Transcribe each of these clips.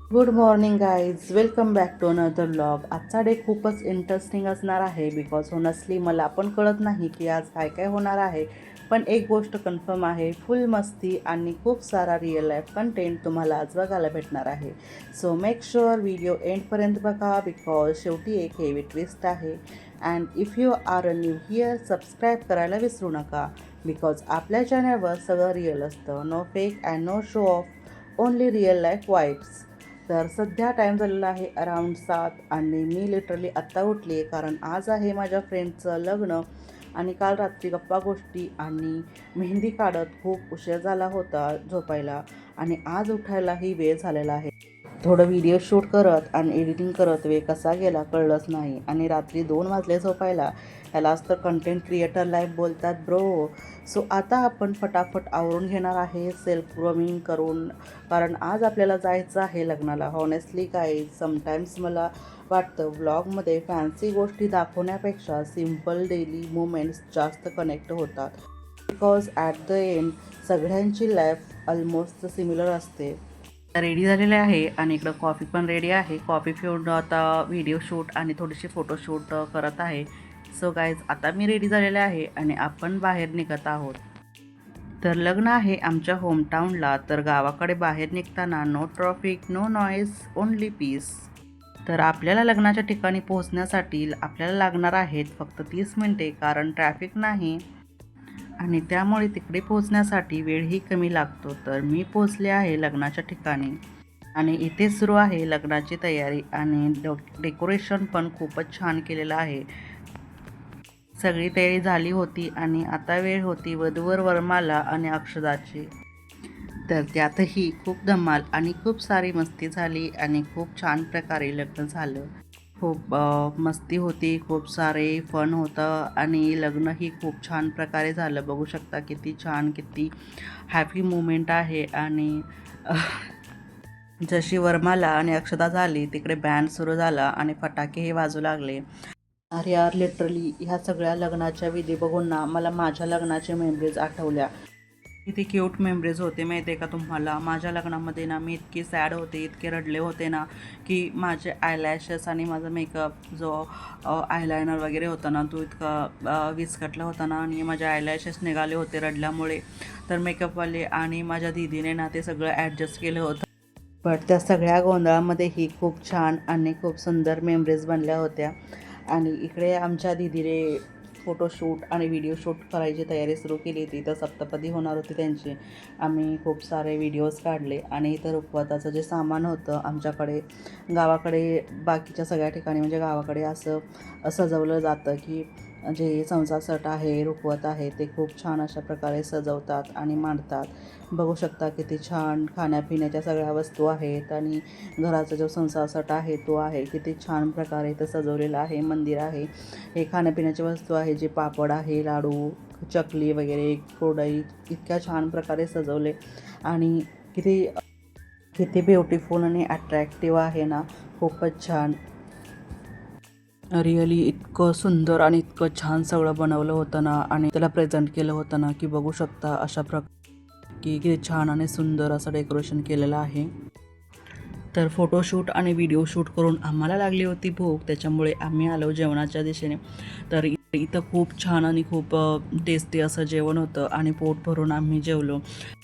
Good morning guys, welcome back to another vlog. आजचा day खूपच interesting असणार आहे बिकॉज होनस्टली मला पण कळत नाही की आज काय काय होणार आहे. पण एक गोष्ट कन्फर्म आहे, फुल मस्ती आणि खूप सारा रिअल लाईफ कंटेंट तुम्हाला आज बघायला भेटणार आहे. सो मेक शुअर व्हिडिओ एंडपर्यंत बघा बिकॉज शेवटी एक हेवी ट्विस्ट आहे. And if you are a new here, subscribe करायला विसरू नका बिकॉज आपल्या चॅनलवर सगळं रिअल असतं. No fake and no show off, only real life vibes. तर सध्या टाईम झालेला आहे अराऊंड 7 आणि मी लिटरली आत्ता उठली आहे कारण आज आहे माझ्या फ्रेंडचं लग्न. आणि काल रात्री गप्पा गोष्टी आणि मेहंदी काढत खूप उशीर झाला होता झोपायला आणि आज उठायलाही वेळ झालेला आहे. थोडं व्हिडिओ शूट करत आणि एडिटिंग करत वेळ कसा गेला कळलंच नाही आणि रात्री 2 वाजले झोपायला. ह्यालाच तर कंटेंट क्रिएटर लाईफ बोलतात ब्रो. सो आता आपण फटाफट आवरून घेणार आहे सेल्फ ग्रूमिंग करून, कारण आज आपल्याला जायचं आहे लग्नाला. हॉनेस्टली काय, समटाईम्स मला वाटतं व्लॉगमध्ये फॅन्सी गोष्टी दाखवण्यापेक्षा सिम्पल डेली मोमेंट्स जास्त कनेक्ट होतात. बिकॉज ॲट द एंड सगळ्यांची लाईफ ऑलमोस्ट सिमिलर असते. रेडी झालेले आहे आणि इकडं कॉफी पण रेडी आहे. कॉफी पिऊन आता व्हिडिओ शूट आणि थोडीशी फोटोशूट करत आहे. सो गाईज, आता मी रेडी झालेले आहे आणि आपण बाहेर निघत आहोत. तर लग्न आहे आमच्या होमटाऊनला. तर गावाकडे बाहेर निघताना no traffic, no noise, only peace. तर आपल्याला लग्नाच्या ठिकाणी पोहोचण्यासाठी आपल्याला लागणार आहेत फक्त 30 मिनिटे, कारण ट्रॅफिक नाही आणि त्यामुळे तिकडे पोहोचण्यासाठी वेळही कमी लागतो. तर मी पोहोचले आहे लग्नाच्या ठिकाणी आणि इथे सुरू आहे लग्नाची तयारी आणि डेकोरेशन पण खूपच छान केलेलं आहे. सगळी तयारी झाली होती आणि आता वेळ होती वधूवर वरमाला आणि अक्षदाची. तर त्यातही खूप धमाल आणि खूप सारी मस्ती झाली आणि खूप छान प्रकारे लग्न झालं. खूप मस्ती होती, खूप सारे फन होतं आणि लग्नही खूप छान प्रकारे झालं. बघू शकता किती छान, किती हॅपी मुमेंट आहे. आणि जशी वरमाला आणि अक्षता झाली तिकडे बँड सुरू झाला आणि फटाकेही वाजू लागले. अरे यार, लिटरली ह्या सगळ्या लग्नाच्या विधी बघून ना मला माझ्या लग्नाच्या मेमरीज आठवल्या. किती क्यूट मेमरीज होते माहिती आहे का तुम्हाला. माझ्या लग्नामध्ये ना मी इतकी सॅड होते, इतके रडले होते ना की माझे आयलॅशेस आणि माझा मेकअप जो आयलायनर वगैरे होता ना तो इतका विस्कटला होता ना आणि माझे आयलॅशेस निघाले होते रडल्यामुळे. तर मेकअपवाले आणि माझ्या दीदीने ना ते सगळं ॲडजस्ट केलं होतं. बट त्या सगळ्या गोंधळामध्येही खूप छान आणि खूप सुंदर मेमरीज बनल्या होत्या. आणि इकडे आमच्या दीदीने फोटोशूट आणि व्हिडिओ शूट करायची तयारी सुरू केली होती. तर सप्तपदी होणार होती त्यांची. आम्ही खूप सारे व्हिडिओज काढले आणि इतर रुखवताचं जे सामान होतं आमच्याकडे, गावाकडे बाकीच्या सगळ्या ठिकाणी म्हणजे गावाकडे असं सजवलं जातं की जे संसार सट आहे, रुखवत आहे, ते खूप छान अशा प्रकारे सजवतात आणि मांडतात. बघू शकता किती छान खाण्यापिण्याच्या सगळ्या वस्तू आहेत आणि घराचा जो संसार सट आहे तो आहे. किती छान प्रकारे इथं सजवलेलं आहे. मंदिर आहे, हे खाण्यापिण्याची वस्तू आहे, जे पापड आहे, लाडू, चकली वगैरे, कुरडई, इतक्या छान प्रकारे सजवले आणि किती किती ब्युटिफुल आणि अट्रॅक्टिव्ह आहे ना. खूपच छान, रिअली इतकं सुंदर आणि इतकं छान सगळं बनवलं होतं ना आणि त्याला प्रेझेंट केलं होतं ना की बघू शकता अशा की किती छान आणि सुंदर असं डेकोरेशन केलेलं आहे. तर फोटोशूट आणि व्हिडिओ शूट करून आम्हाला लागली होती भूक, त्याच्यामुळे आम्ही आलो जेवणाच्या दिशेने. तर इथं खूप छान आणि खूप टेस्टी असं जेवण होतं आणि पोट भरून आम्ही जेवलो.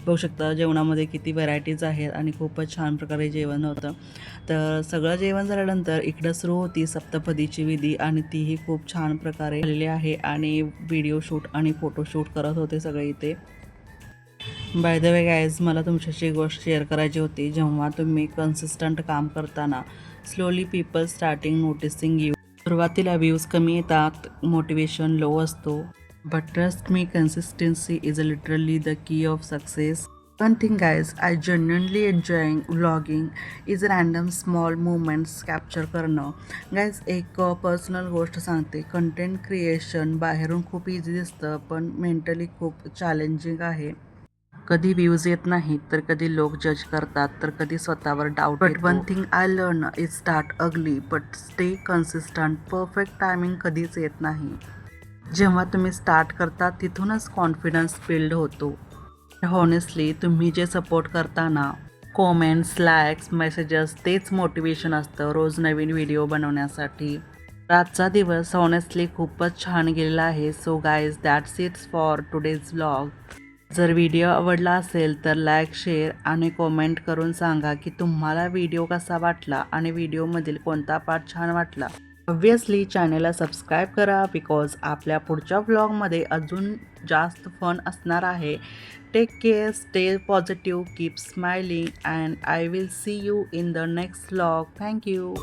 बघू शकता जेवणामध्ये किती व्हरायटीज आहेत आणि खूपच छान प्रकारे जेवण होतं. तर सगळं जेवण झाल्यानंतर इकडं सुरू होती सप्तपदीची विधी आणि तीही खूप छान प्रकारे झालेली आहे आणि व्हिडिओ शूट आणि फोटोशूट करत होते सगळे इथे. बाय द वे गाईज, मला तुमच्याशी गोष्ट शेअर करायची होती. जेव्हा तुम्ही कन्सिस्टंट काम करताना slowly people starting noticing you. सुरुवातीला व्ह्यूज कमी येतात, मोटिवेशन लो असतो. But trust me, consistency is literally the key of success. One thing guys, I genuinely enjoying vlogging is random small movements capture करणं. Guys, एक personal गोष्ट सांगते. Content creation बाहेरून खूप इझी दिसतं पण मेंटली खूप चॅलेंजिंग आहे. कधी व्ह्यूज येत नाहीत, तर कधी लोक जज करतात, तर कधी स्वतःवर doubt. But one thing I learn is start ugly but stay consistent. Perfect timing कधीच येत नाही. जेव्हा तुम्ही स्टार्ट करता तिथूनच कॉन्फिडन्स बिल्ड होतो. हॉनेस्टली तुम्ही जे सपोर्ट करता ना कॉमेंट्स, लाईक्स, मेसेजेस तेच मोटिवेशन असतं रोज नवीन व्हिडिओ बनवण्यासाठी. आजचा दिवस ऑनेस्टली खूपच छान गेलेला आहे. So guys that's it's for today's vlog. जर व्हिडिओ आवडला असेल तर लाईक, शेअर आणि कॉमेंट करून सांगा की तुम्हाला व्हिडिओ कसा वाटला आणि व्हिडिओमधील कोणता पार्ट छान वाटला. ऑब्व्हियसली चॅनलला सबस्क्राईब करा बिकॉज आपल्या पुढच्या व्लॉगमध्ये अजून जास्त फन असणार आहे. Take care, stay positive, keep smiling and I will see you in the next vlog. Thank you.